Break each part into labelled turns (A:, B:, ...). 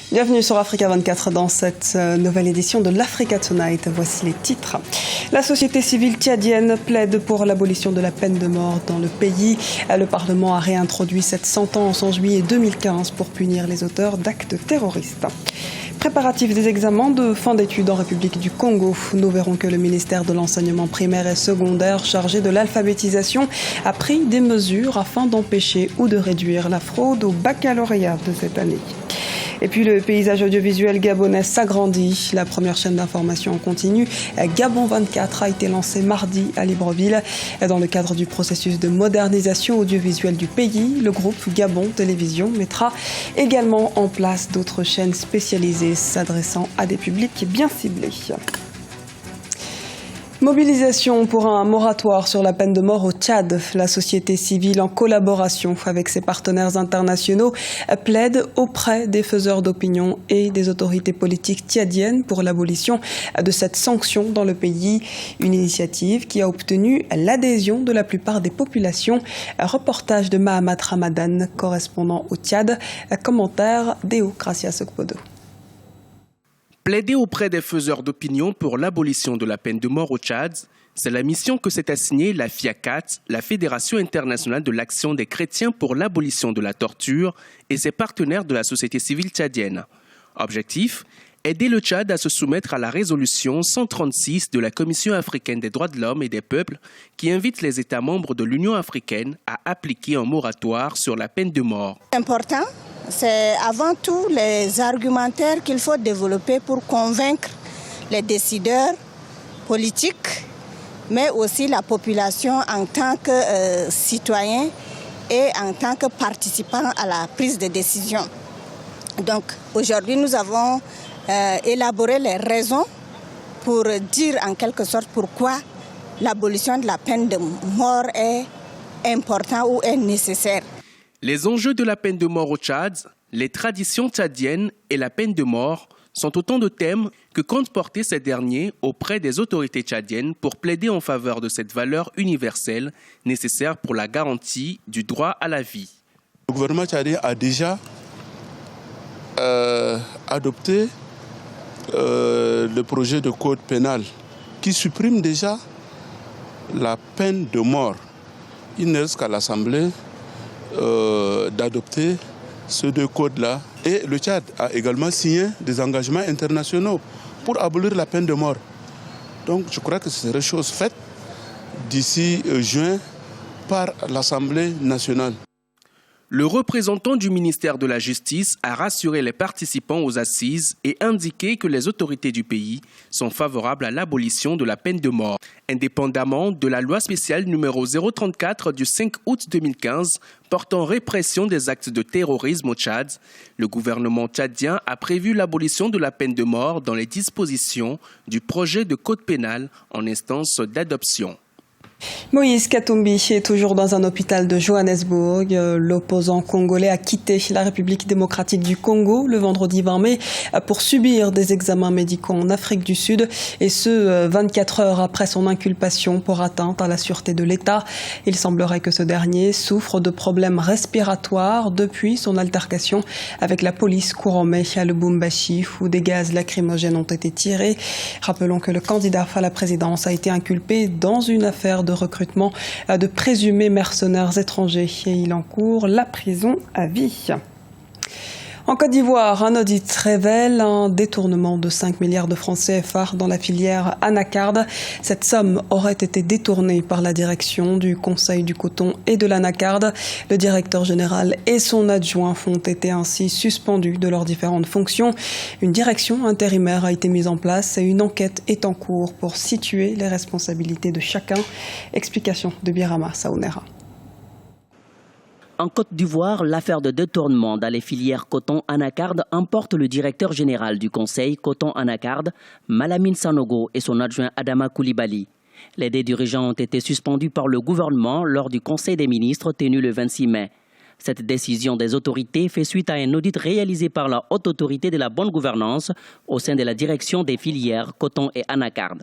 A: Bienvenue sur Africa 24 dans cette nouvelle édition de l'Africa Tonight. Voici les titres. La société civile tchadienne plaide pour l'abolition de la peine de mort dans le pays. Le Parlement a réintroduit cette sentence en juillet 2015 pour punir les auteurs d'actes terroristes. Préparatifs des examens de fin d'études en République du Congo. Nous verrons que le ministère de l'enseignement primaire et secondaire chargé de l'alphabétisation a pris des mesures afin d'empêcher ou de réduire la fraude au baccalauréat de cette année. Et puis le paysage audiovisuel gabonais s'agrandit. La première chaîne d'information en continu, Gabon 24, a été lancée mardi à Libreville. Dans le cadre du processus de modernisation audiovisuelle du pays, le groupe Gabon Télévision mettra également en place d'autres chaînes spécialisées s'adressant à des publics bien ciblés. Mobilisation pour un moratoire sur la peine de mort au Tchad. La société civile, en collaboration avec ses partenaires internationaux, plaide auprès des faiseurs d'opinion et des autorités politiques tchadiennes pour l'abolition de cette sanction dans le pays. Une initiative qui a obtenu l'adhésion de la plupart des populations. Reportage de Mahamat Ramadan, correspondant au Tchad. Commentaire d'Eo Gracia Sokpodo.
B: Plaider auprès des faiseurs d'opinion pour l'abolition de la peine de mort au Tchad, c'est la mission que s'est assignée la FIACAT, la Fédération internationale de l'action des chrétiens pour l'abolition de la torture, et ses partenaires de la société civile tchadienne. Objectif : aider le Tchad à se soumettre à la résolution 136 de la Commission africaine des droits de l'homme et des peuples qui invite les États membres de l'Union africaine à appliquer un moratoire sur la peine de mort.
C: Important. C'est avant tout les argumentaires qu'il faut développer pour convaincre les décideurs politiques, mais aussi la population en tant que citoyen et en tant que participant à la prise de décision. Donc aujourd'hui, nous avons élaboré les raisons pour dire en quelque sorte pourquoi l'abolition de la peine de mort est importante ou est nécessaire.
B: Les enjeux de la peine de mort au Tchad, les traditions tchadiennes et la peine de mort sont autant de thèmes que comptent porter ces derniers auprès des autorités tchadiennes pour plaider en faveur de cette valeur universelle nécessaire pour la garantie du droit à la vie.
D: Le gouvernement tchadien a déjà adopté le projet de code pénal qui supprime déjà la peine de mort. Il ne reste qu'à l'Assemblée d'adopter ces deux codes-là. Et le Tchad a également signé des engagements internationaux pour abolir la peine de mort. Donc je crois que ce serait chose faite d'ici juin par l'Assemblée nationale.
B: Le représentant du ministère de la Justice a rassuré les participants aux assises et indiqué que les autorités du pays sont favorables à l'abolition de la peine de mort, indépendamment de la loi spéciale numéro 034 du 5 août 2015 portant répression des actes de terrorisme au Tchad. Le gouvernement tchadien a prévu l'abolition de la peine de mort dans les dispositions du projet de code pénal en instance d'adoption.
A: Moïse Katumbi est toujours dans un hôpital de Johannesburg. L'opposant congolais a quitté la République démocratique du Congo le vendredi 20 mai pour subir des examens médicaux en Afrique du Sud, et ce 24 heures après son inculpation pour atteinte à la sûreté de l'État. Il semblerait que ce dernier souffre de problèmes respiratoires depuis son altercation avec la police courant mai à Lubumbashi, où des gaz lacrymogènes ont été tirés. Rappelons que le candidat à la présidence a été inculpé dans une affaire de recrutement de présumés mercenaires étrangers et il encourt la prison à vie. En Côte d'Ivoire, un audit révèle un détournement de 5 milliards de francs CFA dans la filière anacarde. Cette somme aurait été détournée par la direction du Conseil du coton et de l'anacarde. Le directeur général et son adjoint ont été ainsi suspendus de leurs différentes fonctions. Une direction intérimaire a été mise en place et une enquête est en cours pour situer les responsabilités de chacun. Explication de Birama Saounera.
E: En Côte d'Ivoire, l'affaire de détournement dans les filières coton anacarde emporte le directeur général du conseil coton anacarde, Malamine Sanogo, et son adjoint Adama Koulibaly. Les deux dirigeants ont été suspendus par le gouvernement lors du conseil des ministres tenu le 26 mai. Cette décision des autorités fait suite à un audit réalisé par la haute autorité de la bonne gouvernance au sein de la direction des filières coton et anacarde.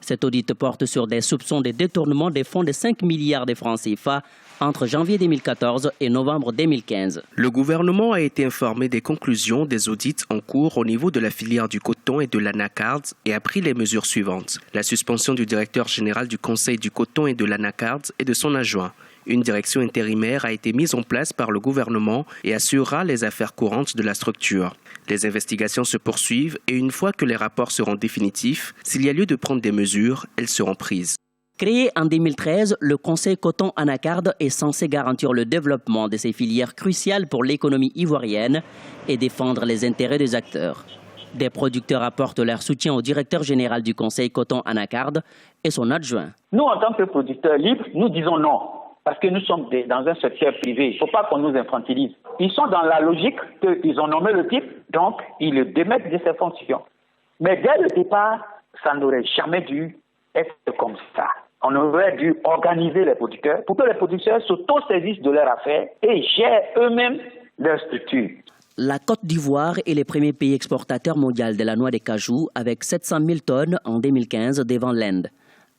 E: Cet audit porte sur des soupçons de détournement des fonds de 5 milliards de francs CFA entre janvier 2014 et novembre 2015.
B: Le gouvernement a été informé des conclusions des audits en cours au niveau de la filière du coton et de l'anacarde et a pris les mesures suivantes. La suspension du directeur général du Conseil du coton et de l'anacarde et de son adjoint. Une direction intérimaire a été mise en place par le gouvernement et assurera les affaires courantes de la structure. Les investigations se poursuivent et une fois que les rapports seront définitifs, s'il y a lieu de prendre des mesures, elles seront prises.
E: Créé en 2013, le Conseil coton anacarde est censé garantir le développement de ces filières cruciales pour l'économie ivoirienne et défendre les intérêts des acteurs. Des producteurs apportent leur soutien au directeur général du Conseil coton anacarde et son adjoint.
F: Nous, en tant que producteurs libres, nous disons non. Parce que nous sommes dans un secteur privé. Il ne faut pas qu'on nous infantilise. Ils sont dans la logique qu'ils ont nommé le type, donc ils le démettent de ses fonctions. Mais dès le départ, ça n'aurait jamais dû être comme ça. On aurait dû organiser les producteurs pour que les producteurs s'auto-saisissent de leurs affaires et gèrent eux-mêmes leur structure.
E: La Côte d'Ivoire est le premier pays exportateur mondial de la noix de cajou avec 700 000 tonnes en 2015 devant l'Inde.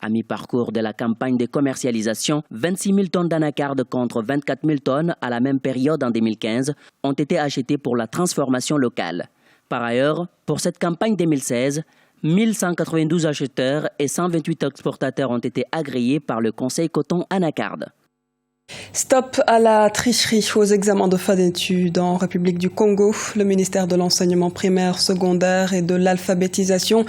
E: À mi-parcours de la campagne de commercialisation, 26 000 tonnes d'anacarde contre 24 000 tonnes à la même période en 2015 ont été achetées pour la transformation locale. Par ailleurs, pour cette campagne 2016, 1192 acheteurs et 128 exportateurs ont été agréés par le Conseil coton anacarde.
A: Stop à la tricherie aux examens de fin d'études en République du Congo. Le ministère de l'enseignement primaire, secondaire et de l'alphabétisation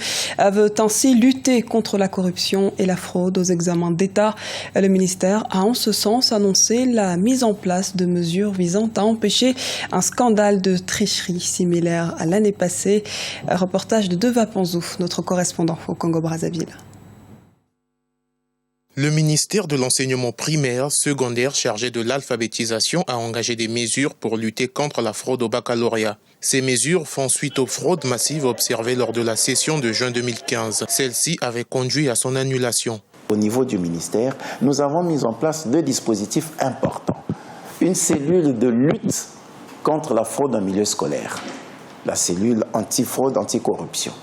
A: veut ainsi lutter contre la corruption et la fraude aux examens d'État. Le ministère a en ce sens annoncé la mise en place de mesures visant à empêcher un scandale de tricherie similaire à l'année passée. Reportage de Deva Panzou, notre correspondant au Congo-Brazzaville.
G: Le ministère de l'enseignement primaire, secondaire chargé de l'alphabétisation a engagé des mesures pour lutter contre la fraude au baccalauréat. Ces mesures font suite aux fraudes massives observées lors de la session de juin 2015. Celle-ci avait conduit à son annulation.
H: Au niveau du ministère, nous avons mis en place 2 dispositifs importants. Une cellule de lutte contre la fraude en milieu scolaire, la cellule anti-fraude, anti-corruption.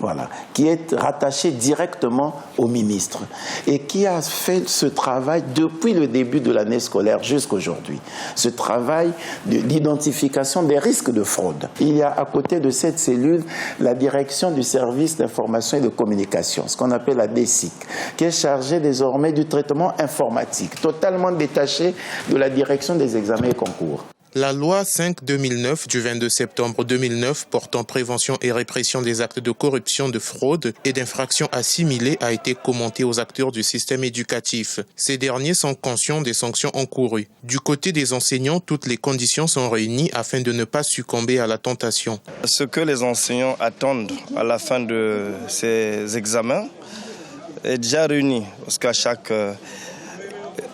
H: Voilà, qui est rattaché directement au ministre et qui a fait ce travail depuis le début de l'année scolaire jusqu'à aujourd'hui. Ce travail d'identification des risques de fraude. Il y a à côté de cette cellule la direction du service d'information et de communication, ce qu'on appelle la DSIC, qui est chargée désormais du traitement informatique, totalement détachée de la direction des examens et concours.
G: La loi 5/2009 du 22 septembre 2009 portant prévention et répression des actes de corruption, de fraude et d'infractions assimilées a été commentée aux acteurs du système éducatif. Ces derniers sont conscients des sanctions encourues. Du côté des enseignants, toutes les conditions sont réunies afin de ne pas succomber à la tentation.
I: Ce que les enseignants attendent à la fin de ces examens est déjà réuni parce qu'à chaque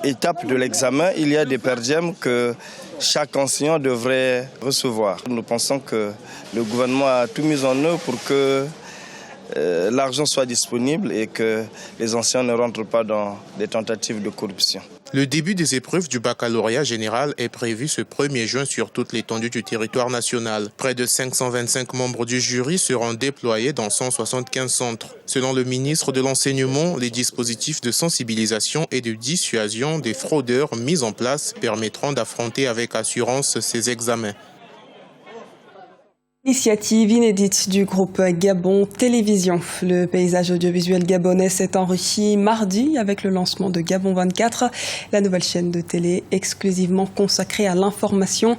I: étape de l'examen, il y a des per diem que chaque enseignant devrait recevoir. Nous pensons que le gouvernement a tout mis en œuvre pour que l'argent soit disponible et que les enseignants ne rentrent pas dans des tentatives de corruption.
G: Le début des épreuves du baccalauréat général est prévu ce 1er juin sur toute l'étendue du territoire national. Près de 525 membres du jury seront déployés dans 175 centres. Selon le ministre de l'Enseignement, les dispositifs de sensibilisation et de dissuasion des fraudeurs mis en place permettront d'affronter avec assurance ces examens.
A: Initiative inédite du groupe Gabon Télévision. Le paysage audiovisuel gabonais s'est enrichi mardi avec le lancement de Gabon 24, la nouvelle chaîne de télé exclusivement consacrée à l'information.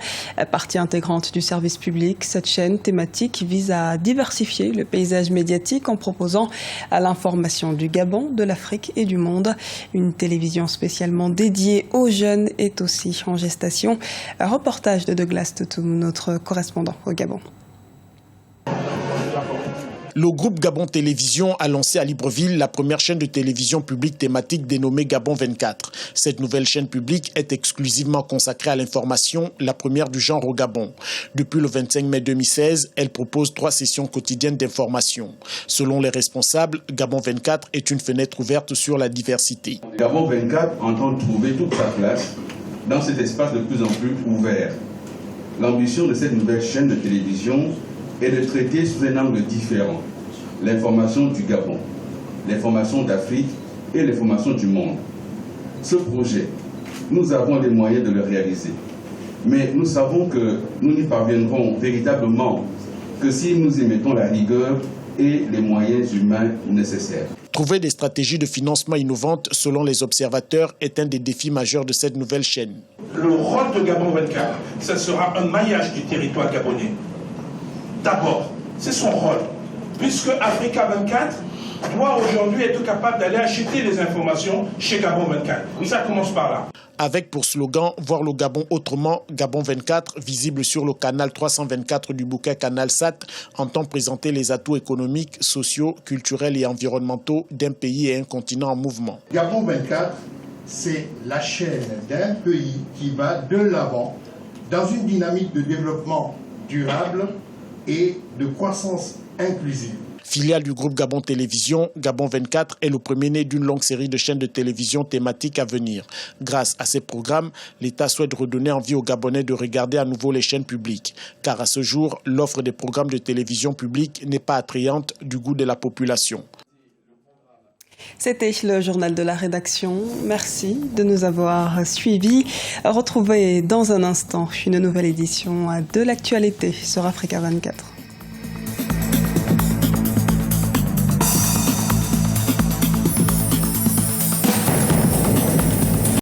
A: Partie intégrante du service public, cette chaîne thématique vise à diversifier le paysage médiatique en proposant à l'information du Gabon, de l'Afrique et du monde. Une télévision spécialement dédiée aux jeunes est aussi en gestation. Un reportage de Douglas Toutoum, notre correspondant au Gabon.
J: Le groupe Gabon Télévision a lancé à Libreville la première chaîne de télévision publique thématique dénommée Gabon 24. Cette nouvelle chaîne publique est exclusivement consacrée à l'information, la première du genre au Gabon. Depuis le 25 mai 2016, elle propose 3 sessions quotidiennes d'information. Selon les responsables, Gabon 24 est une fenêtre ouverte sur la diversité.
K: Gabon 24 entend trouver toute sa place dans cet espace de plus en plus ouvert. L'ambition de cette nouvelle chaîne de télévision est de traiter sous un angle différent l'information du Gabon, l'information d'Afrique et l'information du monde. Ce projet, nous avons les moyens de le réaliser. Mais nous savons que nous n'y parviendrons véritablement que si nous y mettons la rigueur et les moyens humains nécessaires.
J: Trouver des stratégies de financement innovantes, selon les observateurs, est un des défis majeurs de cette nouvelle chaîne.
L: Le rôle de Gabon 24, ce sera un maillage du territoire gabonais. D'abord, c'est son rôle, puisque Africa 24 doit aujourd'hui être capable d'aller acheter les informations chez Gabon 24. Ça commence par là.
J: Avec pour slogan « Voir le Gabon autrement », Gabon 24, visible sur le canal 324 du bouquet Canal Sat, entend présenter les atouts économiques, sociaux, culturels et environnementaux d'un pays et un continent en mouvement.
M: Gabon 24, c'est la chaîne d'un pays qui va de l'avant dans une dynamique de développement durable et de croissance inclusive.
J: Filiale du groupe Gabon Télévision, Gabon 24 est le premier-né d'une longue série de chaînes de télévision thématiques à venir. Grâce à ces programmes, l'État souhaite redonner envie aux Gabonais de regarder à nouveau les chaînes publiques. Car à ce jour, l'offre des programmes de télévision publique n'est pas attrayante du goût de la population.
A: C'était le journal de la rédaction. Merci de nous avoir suivis. Retrouvez dans un instant une nouvelle édition de l'actualité sur Africa 24.